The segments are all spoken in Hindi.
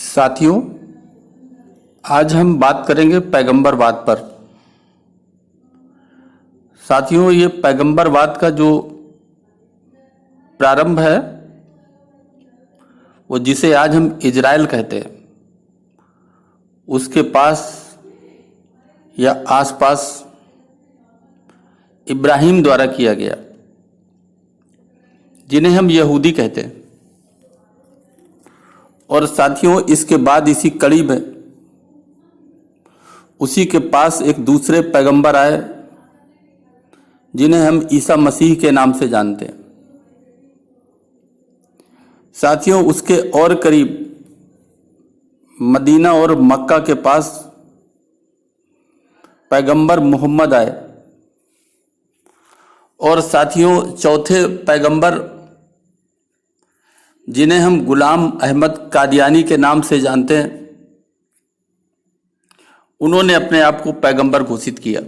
साथियों, आज हम बात करेंगे पैगंबरवाद पर। साथियों, ये पैगंबरवाद का जो प्रारंभ है वो जिसे आज हम इजराइल कहते हैं, उसके पास या आसपास इब्राहिम द्वारा किया गया, जिन्हें हम यहूदी कहते हैं। और साथियों, इसके बाद इसी कड़ी में उसी के पास एक दूसरे पैगंबर आए जिन्हें हम ईसा मसीह के नाम से जानते हैं। साथियों, उसके और करीब मदीना और मक्का के पास पैगंबर मोहम्मद आए। और साथियों, चौथे पैगंबर जिन्हें हम गुलाम अहमद कादियानी के नाम से जानते हैं, उन्होंने अपने आप को पैगंबर घोषित किया।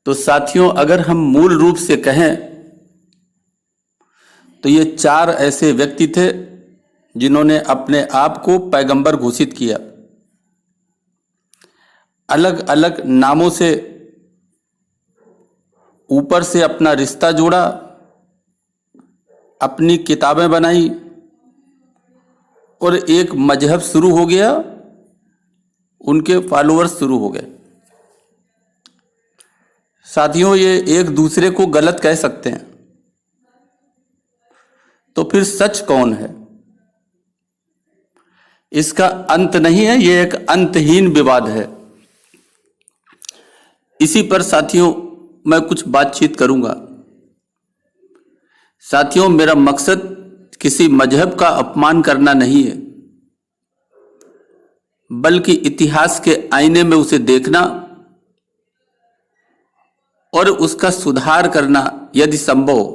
तो साथियों, अगर हम मूल रूप से कहें तो ये चार ऐसे व्यक्ति थे जिन्होंने अपने आप को पैगंबर घोषित किया। अलग अलग नामों से ऊपर से अपना रिश्ता जोड़ा, अपनी किताबें बनाई और एक मजहब शुरू हो गया, उनके फॉलोअर्स शुरू हो गए। साथियों, ये एक दूसरे को गलत कह सकते हैं, तो फिर सच कौन है? इसका अंत नहीं है, ये एक अंतहीन विवाद है। इसी पर साथियों मैं कुछ बातचीत करूंगा। साथियों, मेरा मकसद किसी मजहब का अपमान करना नहीं है, बल्कि इतिहास के आईने में उसे देखना और उसका सुधार करना यदि संभव हो।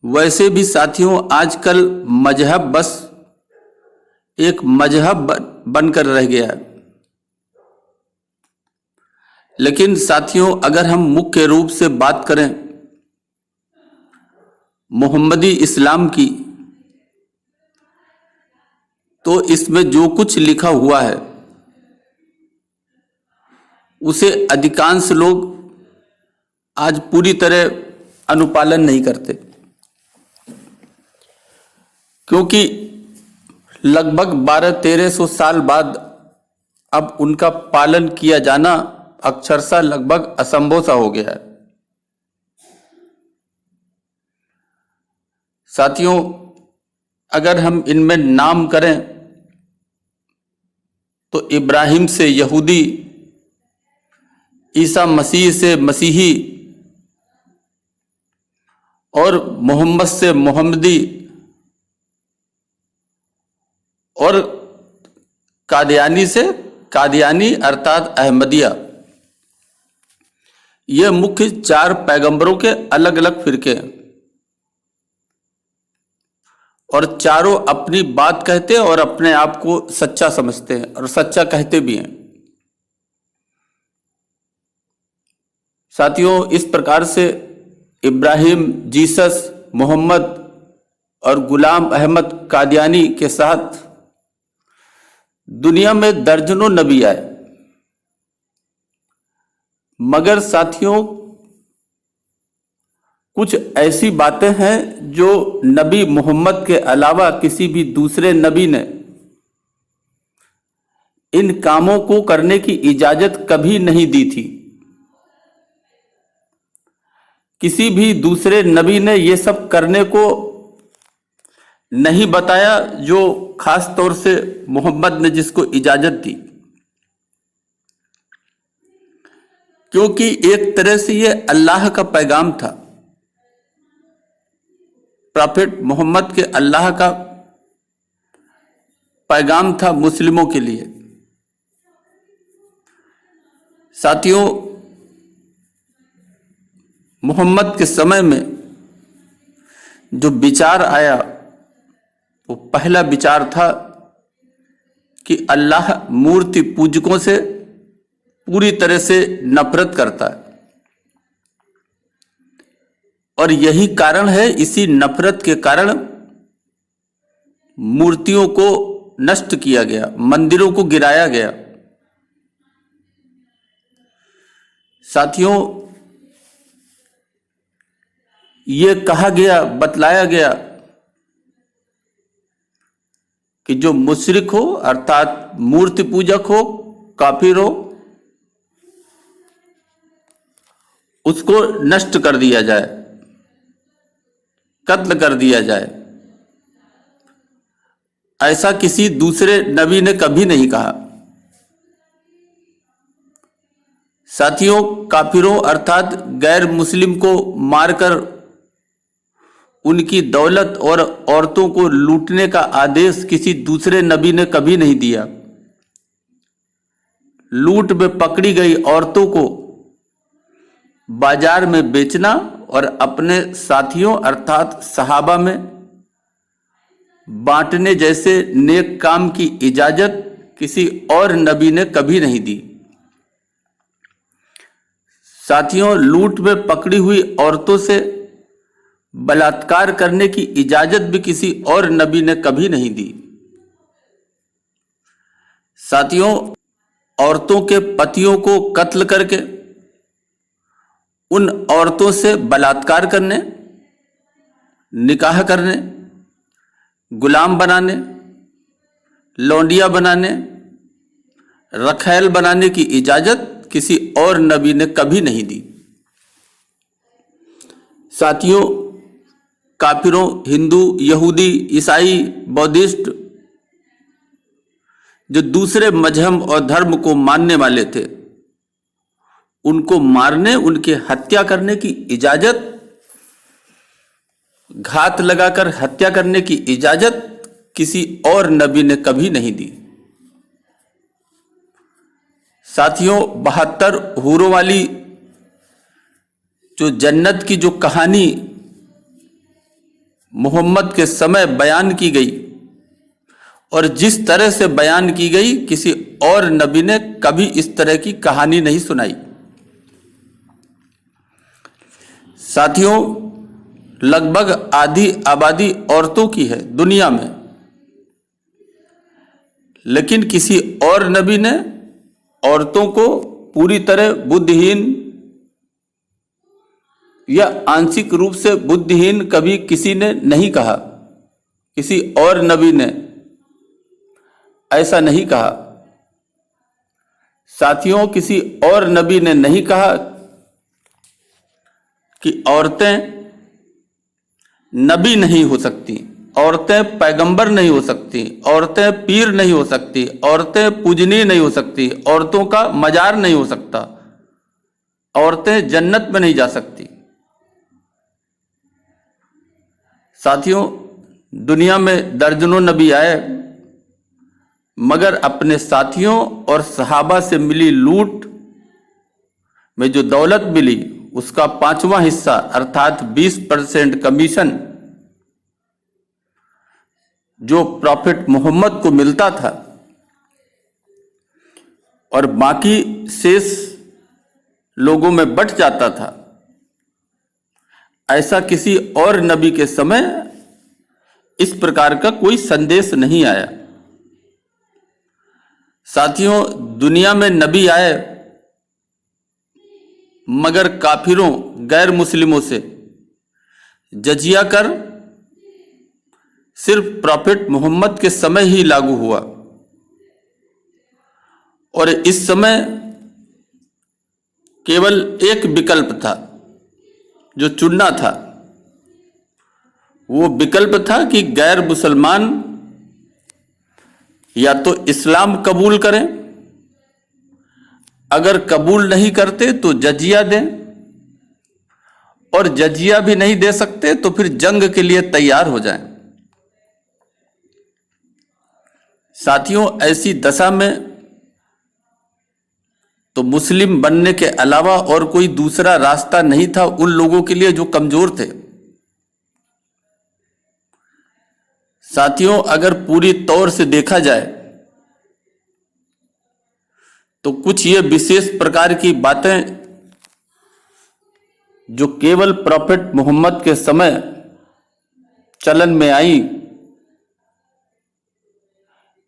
वैसे भी साथियों, आजकल मजहब बस एक मजहब बनकर रह गया है। लेकिन साथियों, अगर हम मुख्य रूप से बात करें मोहम्मदी इस्लाम की, तो इसमें जो कुछ लिखा हुआ है उसे अधिकांश लोग आज पूरी तरह अनुपालन नहीं करते, क्योंकि लगभग 1200-1300 साल बाद अब उनका पालन किया जाना अक्षरशः लगभग असंभव सा हो गया है। साथियों, अगर हम इनमें नाम करें तो इब्राहिम से यहूदी, ईसा मसीह से मसीही और मोहम्मद से मोहम्मदी और कादियानी से कादियानी अर्थात अहमदिया, ये मुख्य चार पैगंबरों के अलग अलग फिरके हैं। और चारों अपनी बात कहते हैं और अपने आप को सच्चा समझते हैं और सच्चा कहते भी हैं। साथियों, इस प्रकार से इब्राहिम, जीसस, मोहम्मद और गुलाम अहमद कादियानी के साथ दुनिया में दर्जनों नबी आए। मगर साथियों, कुछ ऐसी बातें हैं जो नबी मोहम्मद के अलावा किसी भी दूसरे नबी ने इन कामों को करने की इजाजत कभी नहीं दी थी। किसी भी दूसरे नबी ने ये सब करने को नहीं बताया जो खास तौर से मोहम्मद ने जिसको इजाजत दी, क्योंकि एक तरह से ये अल्लाह का पैगाम था। प्रॉफेट मोहम्मद के अल्लाह का पैगाम था मुस्लिमों के लिए। साथियों, मोहम्मद के समय में जो विचार आया वो पहला विचार था कि अल्लाह मूर्ति पूजकों से पूरी तरह से नफरत करता है। और यही कारण है, इसी नफरत के कारण मूर्तियों को नष्ट किया गया, मंदिरों को गिराया गया। साथियों, ये कहा गया, बतलाया गया कि जो मुशरिक हो अर्थात मूर्ति पूजक हो, काफिर हो, उसको नष्ट कर दिया जाए, कत्ल कर दिया जाए। ऐसा किसी दूसरे नबी ने कभी नहीं कहा। साथियों, काफिरों अर्थात गैर मुस्लिम को मारकर उनकी दौलत और औरतों को लूटने का आदेश किसी दूसरे नबी ने कभी नहीं दिया। लूट में पकड़ी गई औरतों को बाजार में बेचना और अपने साथियों अर्थात सहाबा में बांटने जैसे नेक काम की इजाजत किसी और नबी ने कभी नहीं दी। साथियों, लूट में पकड़ी हुई औरतों से बलात्कार करने की इजाजत भी किसी और नबी ने कभी नहीं दी। साथियों, औरतों के पतियों को कत्ल करके उन औरतों से बलात्कार करने, निकाह करने, गुलाम बनाने, लौंडिया बनाने, रखैल बनाने की इजाजत किसी और नबी ने कभी नहीं दी। साथियों, काफिरों, हिंदू, यहूदी, ईसाई, बौद्धिस्ट जो दूसरे मजहब और धर्म को मानने वाले थे, उनको मारने, उनके हत्या करने की इजाजत, घात लगाकर हत्या करने की इजाजत किसी और नबी ने कभी नहीं दी। साथियों, 72 हूरों वाली जो जन्नत की जो कहानी मोहम्मद के समय बयान की गई और जिस तरह से बयान की गई, किसी और नबी ने कभी इस तरह की कहानी नहीं सुनाई। साथियों, लगभग आधी आबादी औरतों की है दुनिया में, लेकिन किसी और नबी ने औरतों को पूरी तरह बुद्धिहीन या आंशिक रूप से बुद्धिहीन कभी किसी ने नहीं कहा। किसी और नबी ने ऐसा नहीं कहा। साथियों, किसी और नबी ने नहीं कहा कि औरतें नबी नहीं हो सकती, औरतें पैगंबर नहीं हो सकती, औरतें पीर नहीं हो सकती, औरतें पूजनीय नहीं हो सकती, औरतों का मजार नहीं हो सकता, औरतें जन्नत में नहीं जा सकती। साथियों, दुनिया में दर्जनों नबी आए, मगर अपने साथियों और सहाबा से मिली लूट में जो दौलत मिली, उसका 5वां हिस्सा अर्थात 20% कमीशन जो प्रॉफिट मोहम्मद को मिलता था और बाकी शेष लोगों में बट जाता था, ऐसा किसी और नबी के समय इस प्रकार का कोई संदेश नहीं आया। साथियों, दुनिया में नबी आए, मगर काफिरों, गैर मुस्लिमों से जजिया कर सिर्फ प्रॉफिट मोहम्मद के समय ही लागू हुआ और इस समय केवल एक विकल्प था जो चुनना था। वो विकल्प था कि गैर मुसलमान या तो इस्लाम कबूल करें, अगर कबूल नहीं करते तो जजिया दें, और जजिया भी नहीं दे सकते तो फिर जंग के लिए तैयार हो जाएं। साथियों, ऐसी दशा में तो मुस्लिम बनने के अलावा और कोई दूसरा रास्ता नहीं था उन लोगों के लिए जो कमजोर थे। साथियों, अगर पूरी तौर से देखा जाए तो कुछ ये विशेष प्रकार की बातें जो केवल प्रॉफिट मोहम्मद के समय चलन में आई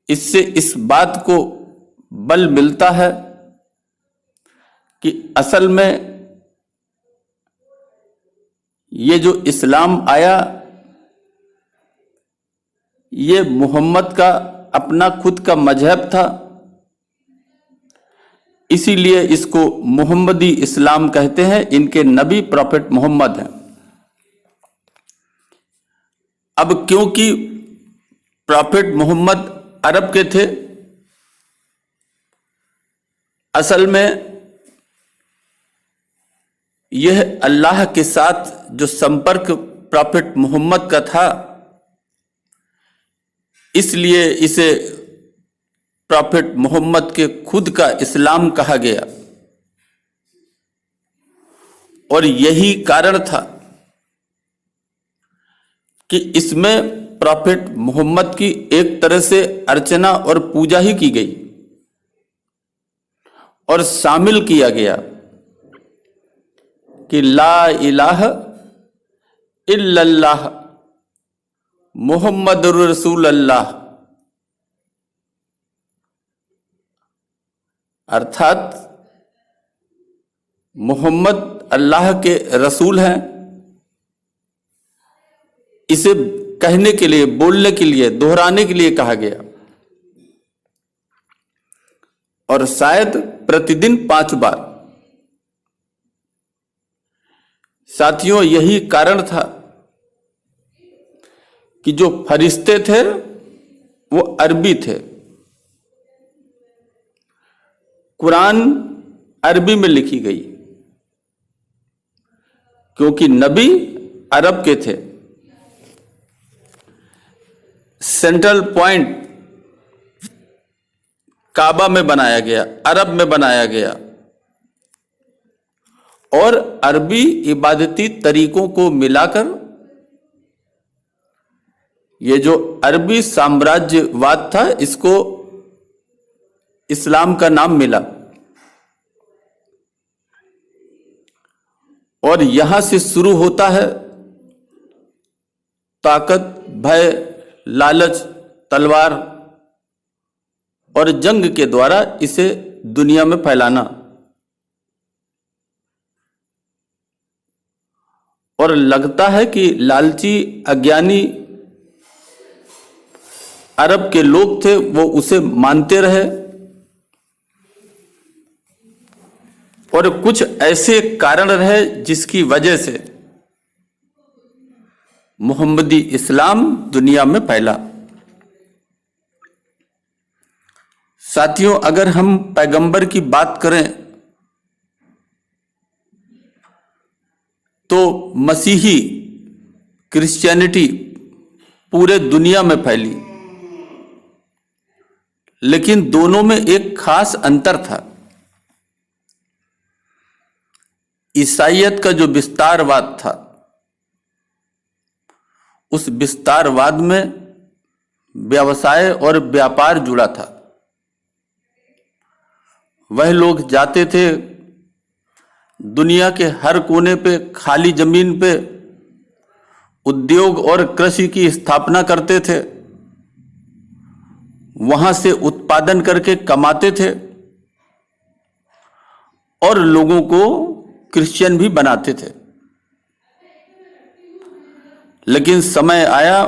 इससे इस बात को बल मिलता है कि असल में ये जो इस्लाम आया, ये मोहम्मद का अपना खुद का मजहब था, इसीलिए इसको मोहम्मदी इस्लाम कहते हैं। इनके नबी प्रॉफेट मोहम्मद हैं। अब क्योंकि प्रॉफेट मोहम्मद अरब के थे, असल में यह अल्लाह के साथ जो संपर्क प्रॉफेट मोहम्मद का था, इसलिए इसे प्रॉफेट मोहम्मद के खुद का इस्लाम कहा गया। और यही कारण था कि इसमें प्रॉफेट मोहम्मद की एक तरह से अर्चना और पूजा ही की गई और शामिल किया गया कि ला इलाहा इल्लल्लाह मुहम्मदुर रसूलुल्लाह, अर्थात मोहम्मद अल्लाह के रसूल हैं। इसे कहने के लिए, बोलने के लिए, दोहराने के लिए कहा गया और शायद प्रतिदिन 5 बार। साथियों, यही कारण था कि जो फरिश्ते थे वो अरबी थे, कुरान अरबी में लिखी गई, क्योंकि नबी अरब के थे। सेंट्रल पॉइंट काबा में बनाया गया, अरब में बनाया गया और अरबी इबादती तरीकों को मिलाकर ये जो अरबी साम्राज्यवाद था, इसको इस्लाम का नाम मिला। और यहां से शुरू होता है ताकत, भय, लालच, तलवार और जंग के द्वारा इसे दुनिया में फैलाना। और लगता है कि लालची अज्ञानी अरब के लोग थे, वो उसे मानते रहे और कुछ ऐसे कारण रहे जिसकी वजह से मोहम्मदी इस्लाम दुनिया में फैला। साथियों, अगर हम पैगंबर की बात करें तो मसीही क्रिश्चियनिटी पूरे दुनिया में फैली, लेकिन दोनों में एक खास अंतर था। ईसाईयत का जो विस्तारवाद था, उस विस्तारवाद में व्यवसाय और व्यापार जुड़ा था। वह लोग जाते थे दुनिया के हर कोने पे, खाली जमीन पे उद्योग और कृषि की स्थापना करते थे, वहां से उत्पादन करके कमाते थे और लोगों को क्रिश्चियन भी बनाते थे। लेकिन समय आया,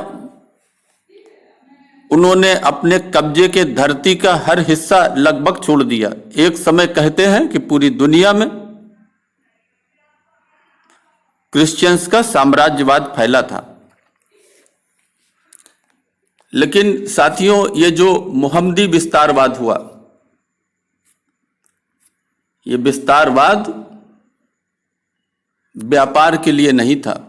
उन्होंने अपने कब्जे के धरती का हर हिस्सा लगभग छोड़ दिया। एक समय कहते हैं कि पूरी दुनिया में क्रिश्चियंस का साम्राज्यवाद फैला था। लेकिन साथियों, ये जो मोहम्मदी विस्तारवाद हुआ, ये विस्तारवाद व्यापार के लिए नहीं था।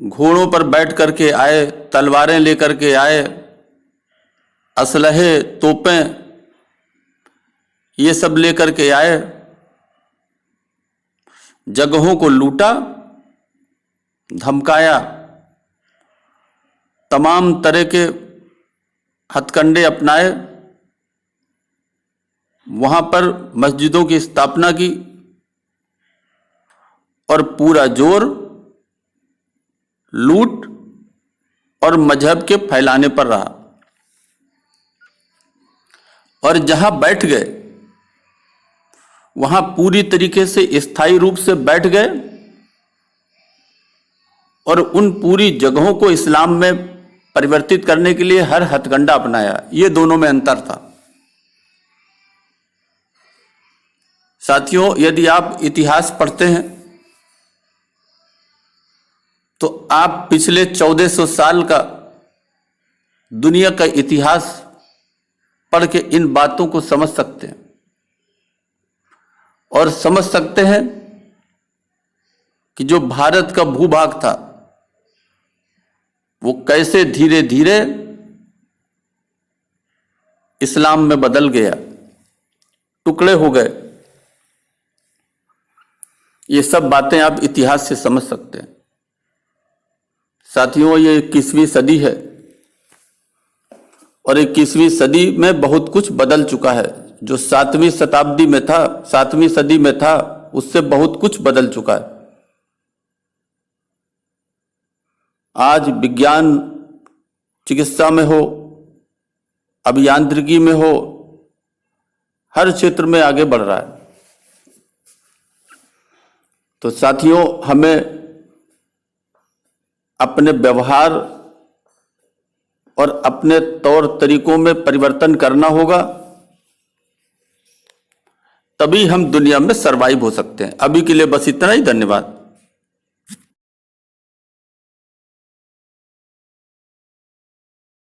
घोड़ों पर बैठ करके आए, तलवारें लेकर के आए, असलहे, तोपें, ये सब लेकर के आए, जगहों को लूटा, धमकाया, तमाम तरह के हथकंडे अपनाए, वहां पर मस्जिदों की स्थापना की और पूरा जोर लूट और मजहब के फैलाने पर रहा। और जहां बैठ गए वहां पूरी तरीके से स्थायी रूप से बैठ गए और उन पूरी जगहों को इस्लाम में परिवर्तित करने के लिए हर हथकंडा अपनाया। ये दोनों में अंतर था। साथियों, यदि आप इतिहास पढ़ते हैं तो आप पिछले 1400 साल का दुनिया का इतिहास पढ़ के इन बातों को समझ सकते हैं और समझ सकते हैं कि जो भारत का भूभाग था वो कैसे धीरे धीरे इस्लाम में बदल गया, टुकड़े हो गए। ये सब बातें आप इतिहास से समझ सकते हैं। साथियों, ये 21वीं सदी है और 21वीं सदी में बहुत कुछ बदल चुका है। जो 7वीं शताब्दी में था, 7वीं सदी में था, उससे बहुत कुछ बदल चुका है। आज विज्ञान चिकित्सा में हो, अभियांत्रिकी में हो, हर क्षेत्र में आगे बढ़ रहा है। तो साथियों, हमें अपने व्यवहार और अपने तौर तरीकों में परिवर्तन करना होगा, तभी हम दुनिया में सरवाइव हो सकते हैं। अभी के लिए बस इतना ही। धन्यवाद।